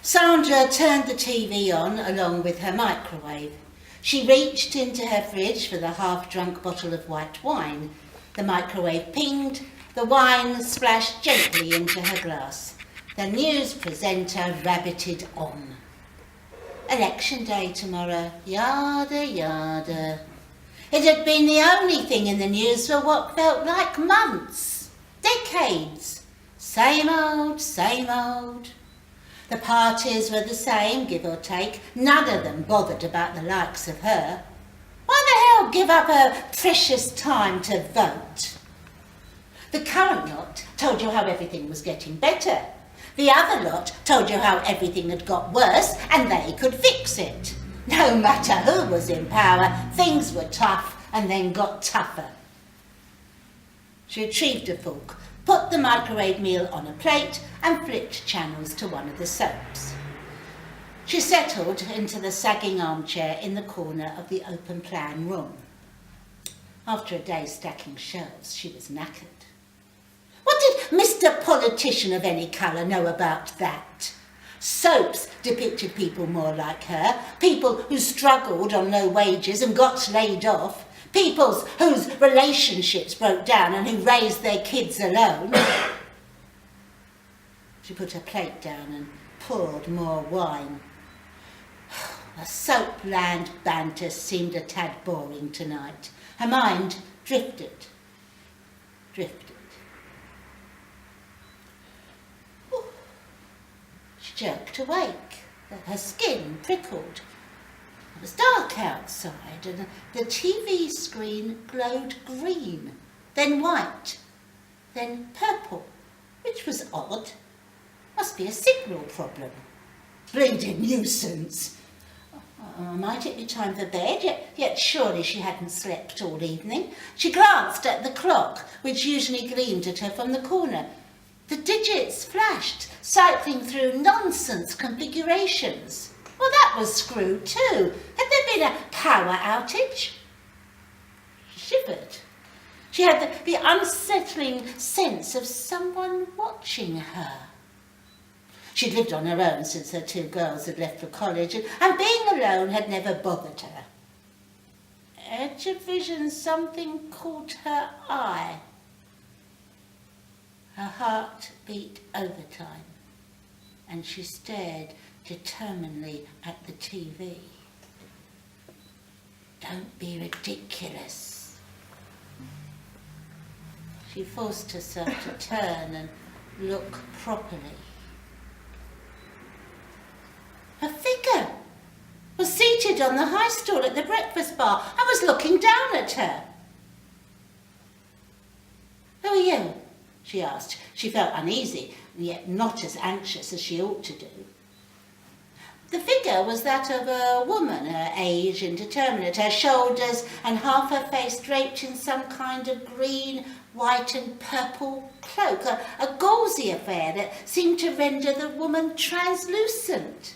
Sandra turned the TV on along with her microwave. She reached into her fridge for the half-drunk bottle of white wine. The microwave pinged, the wine splashed gently into her glass. The news presenter rabbited on. Election day tomorrow, yada yada. It had been the only thing in the news for what felt like months, decades. Same old, same old. The parties were the same, give or take. None of them bothered about the likes of her. Why the hell give up her precious time to vote? The current lot told you how everything was getting better. The other lot told you how everything had got worse and they could fix it. No matter who was in power, things were tough and then got tougher. She retrieved a fork, put the microwave meal on a plate and flipped channels to one of the soaps. She settled into the sagging armchair in the corner of the open plan room. After a day stacking shelves, she was knackered. What did Mr. Politician of any colour know about that? Soaps depicted people more like her, people who struggled on low wages and got laid off, people whose relationships broke down and who raised their kids alone. She put her plate down and poured more wine. The soapland banter seemed a tad boring tonight. Her mind drifted. She jerked awake. Her skin prickled. It was dark outside and the TV screen glowed green, then white, then purple, which was odd. Must be a signal problem. Bleeding nuisance. Might it be time for bed? Yet surely she hadn't slept all evening. She glanced at the clock, which usually gleamed at her from the corner. The digits flashed, cycling through nonsense configurations. Well, that was screwed too. Had there been a power outage? She shivered. She had the unsettling sense of someone watching her. She'd lived on her own since her two girls had left for college, and being alone had never bothered her. Edge of vision, something caught her eye. Her heart beat overtime, and she stared determinedly at the TV. Don't be ridiculous. She forced herself to turn and look properly. Her figure was seated on the high stool at the breakfast bar and was looking down at her. Who are you? She asked. She felt uneasy, yet not as anxious as she ought to do. The figure was that of a woman, her age indeterminate, her shoulders and half her face draped in some kind of green, white and purple cloak, a gauzy affair that seemed to render the woman translucent.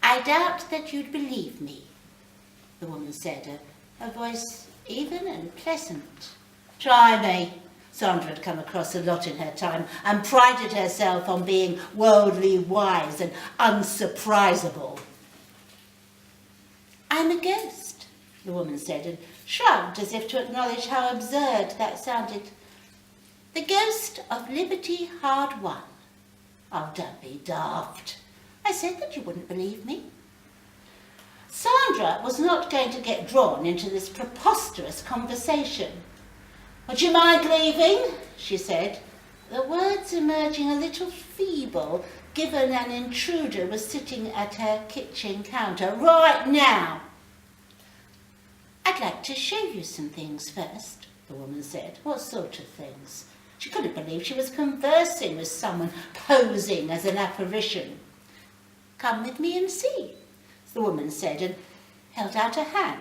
I doubt that you'd believe me, the woman said, her voice even and pleasant. Try me. Sandra had come across a lot in her time and prided herself on being worldly wise and unsurprisable. I'm a ghost, the woman said, and shrugged as if to acknowledge how absurd that sounded. The ghost of liberty hard won. Oh, don't be daft. I said that you wouldn't believe me. Sandra was not going to get drawn into this preposterous conversation. Would you mind leaving? She said, the words emerging a little feeble, given an intruder was sitting at her kitchen counter. Right now. I'd like to show you some things first, the woman said. What sort of things? She couldn't believe she was conversing with someone posing as an apparition. Come with me and see, the woman said, and held out her hand.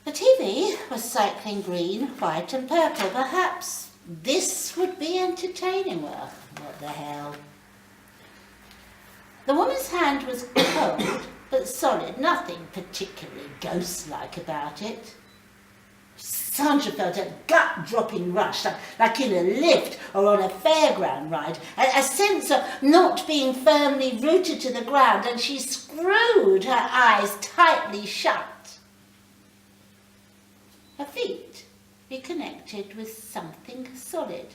The TV was cycling green, white and purple. Perhaps this would be entertaining. Well, what the hell? The woman's hand was cold but solid, nothing particularly ghost-like about it. Sandra felt a gut-dropping rush, like in a lift or on a fairground ride, a sense of not being firmly rooted to the ground, and she screwed her eyes tightly shut. Her feet reconnected with something solid.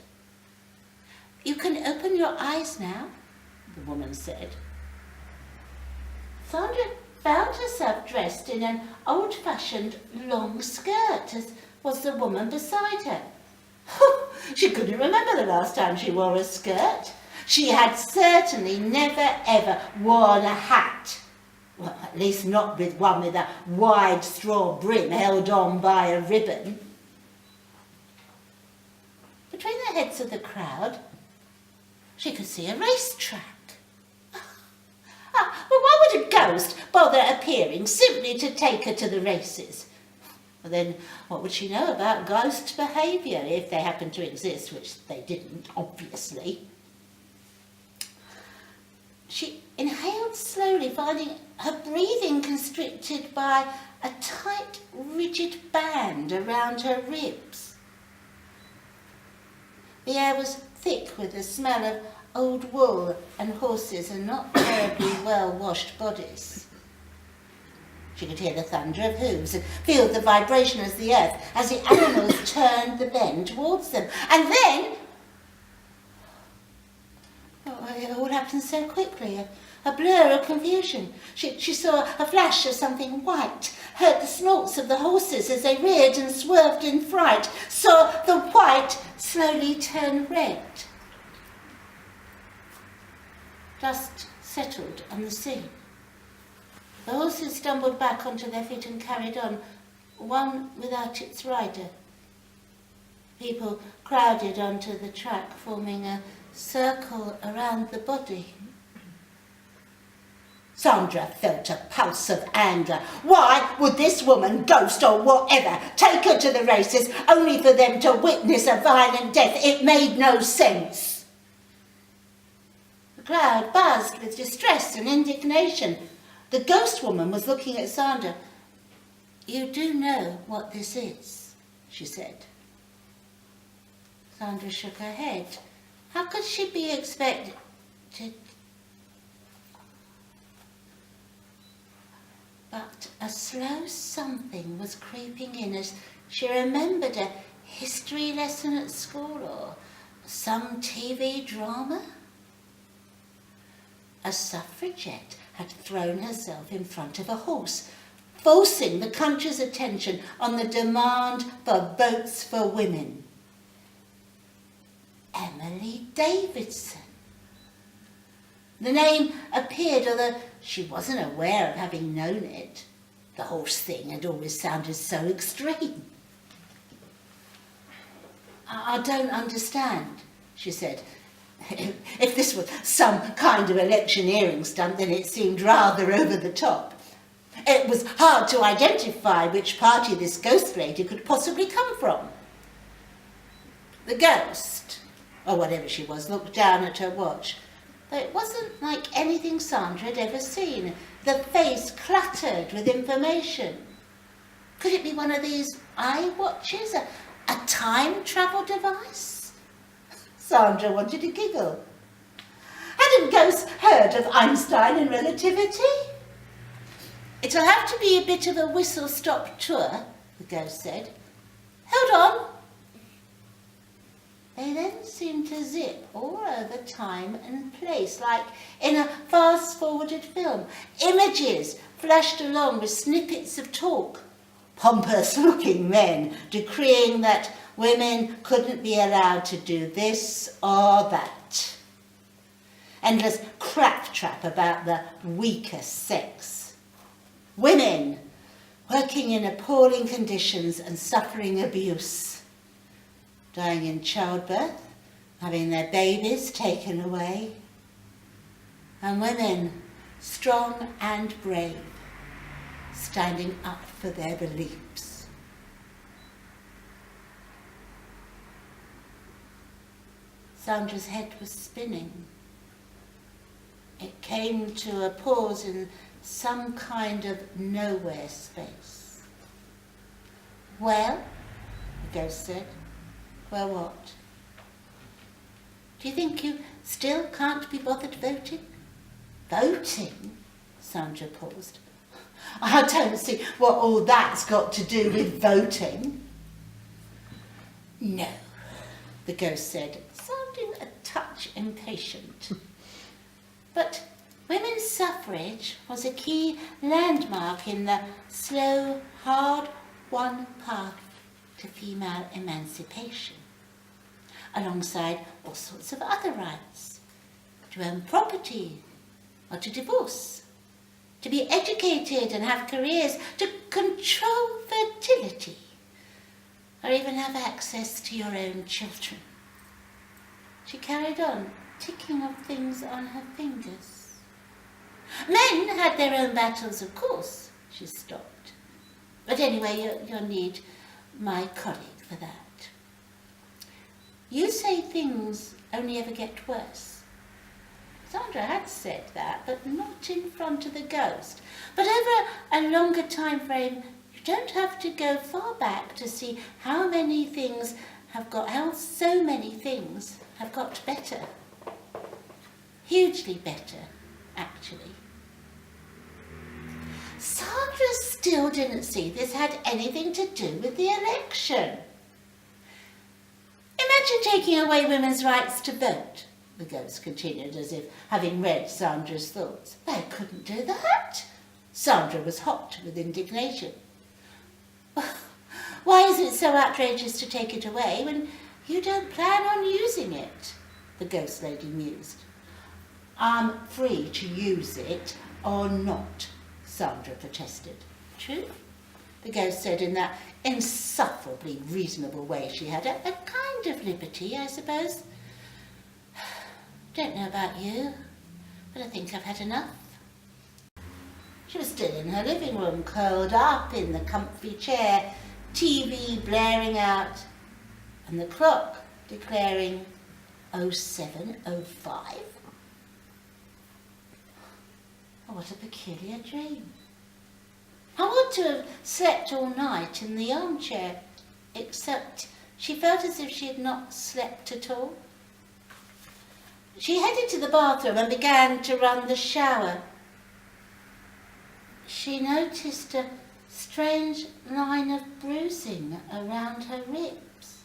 "You can open your eyes now," the woman said. Sandra found herself dressed in an old-fashioned long skirt, as was the woman beside her. She couldn't remember the last time she wore a skirt. She had certainly never ever worn a hat. Well, at least not with one with a wide straw brim held on by a ribbon. Between the heads of the crowd, she could see a racetrack. Well, why would a ghost bother appearing simply to take her to the races? Well, then, what would she know about ghost behaviour, if they happened to exist, which they didn't, obviously? She inhaled slowly, finding her breathing constricted by a tight, rigid band around her ribs. The air was thick with the smell of old wool and horses and not terribly well-washed bodies. She could hear the thunder of hooves and feel the vibration as the animals turned the bend towards them. And then, it all happened so quickly, a blur of confusion. She saw a flash of something white, heard the snorts of the horses as they reared and swerved in fright, saw the white slowly turn red. Dust settled on the scene. The horses stumbled back onto their feet and carried on, one without its rider. People crowded onto the track, forming a circle around the body. Sandra felt a pulse of anger. Why would this woman, ghost or whatever, take her to the races only for them to witness a violent death? It made no sense. The crowd buzzed with distress and indignation. The ghost woman was looking at Sandra. "You do know what this is," she said. Sandra shook her head. How could she be expected to... But a slow something was creeping in as she remembered a history lesson at school or some TV drama. A suffragette had thrown herself in front of a horse, forcing the country's attention on the demand for votes for women. Emily Davidson. The name appeared, although she wasn't aware of having known it. The horse thing had always sounded so extreme. I don't understand," she said. If this was some kind of electioneering stunt, then it seemed rather over the top. It was hard to identify which party this ghost lady could possibly come from. The ghost, or whatever she was, looked down at her watch. Though it wasn't like anything Sandra had ever seen, the face cluttered with information. Could it be one of these eye watches, a time travel device? Sandra wanted to giggle. Hadn't ghosts heard of Einstein and relativity? "It'll have to be a bit of a whistle-stop tour," the ghost said. "Hold on." They then seemed to zip all over time and place, like in a fast-forwarded film. Images flashed along with snippets of talk. Pompous-looking men decreeing that women couldn't be allowed to do this or that. Endless claptrap about the weaker sex. Women working in appalling conditions and suffering abuse. Dying in childbirth, having their babies taken away. And women, strong and brave, standing up for their beliefs. Sandra's head was spinning. It came to a pause in some kind of nowhere space. "Well," ghost said. Well, what? Do you think you still can't be bothered voting? Voting? Sandra paused. I don't see what all that's got to do with voting. No, the ghost said, sounding a touch impatient. But women's suffrage was a key landmark in the slow, hard-won path to female emancipation, alongside all sorts of other rights, to own property or to divorce, to be educated and have careers, to control fertility, or even have access to your own children. She carried on, ticking off things on her fingers. Men had their own battles, of course. She stopped. But anyway, you'll need my colleague for that. You say things only ever get worse. Sandra had said that, but not in front of the ghost. But over a longer time frame, you don't have to go far back to see how so many things have got better. Hugely better, actually. Sandra still didn't see this had anything to do with the election. Imagine taking away women's rights to vote, the ghost continued, as if having read Sandra's thoughts. They couldn't do that. Sandra was hot with indignation. Why is it so outrageous to take it away when you don't plan on using it? The ghost lady mused. I'm free to use it or not, Sandra protested. True, the ghost said in that insufferably reasonable way she had. A kind of liberty, I suppose. Don't know about you, but I think I've had enough. She was still in her living room, curled up in the comfy chair, TV blaring out, and the clock declaring 07:05. Oh, what a peculiar dream. I ought to have slept all night in the armchair, except she felt as if she had not slept at all. She headed to the bathroom and began to run the shower. She noticed a strange line of bruising around her ribs.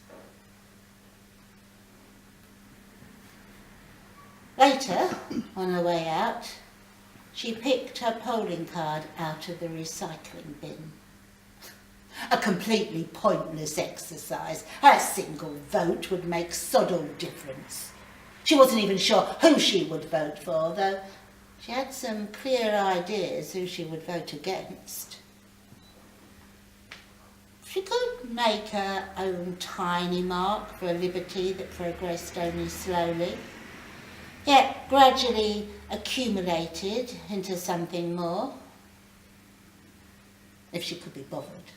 Later, on her way out, she picked her polling card out of the recycling bin. A completely pointless exercise. A single vote would make sod all difference. She wasn't even sure who she would vote for, though she had some clear ideas who she would vote against. She could make her own tiny mark for a liberty that progressed only slowly, yet gradually accumulated into something more, if she could be bothered.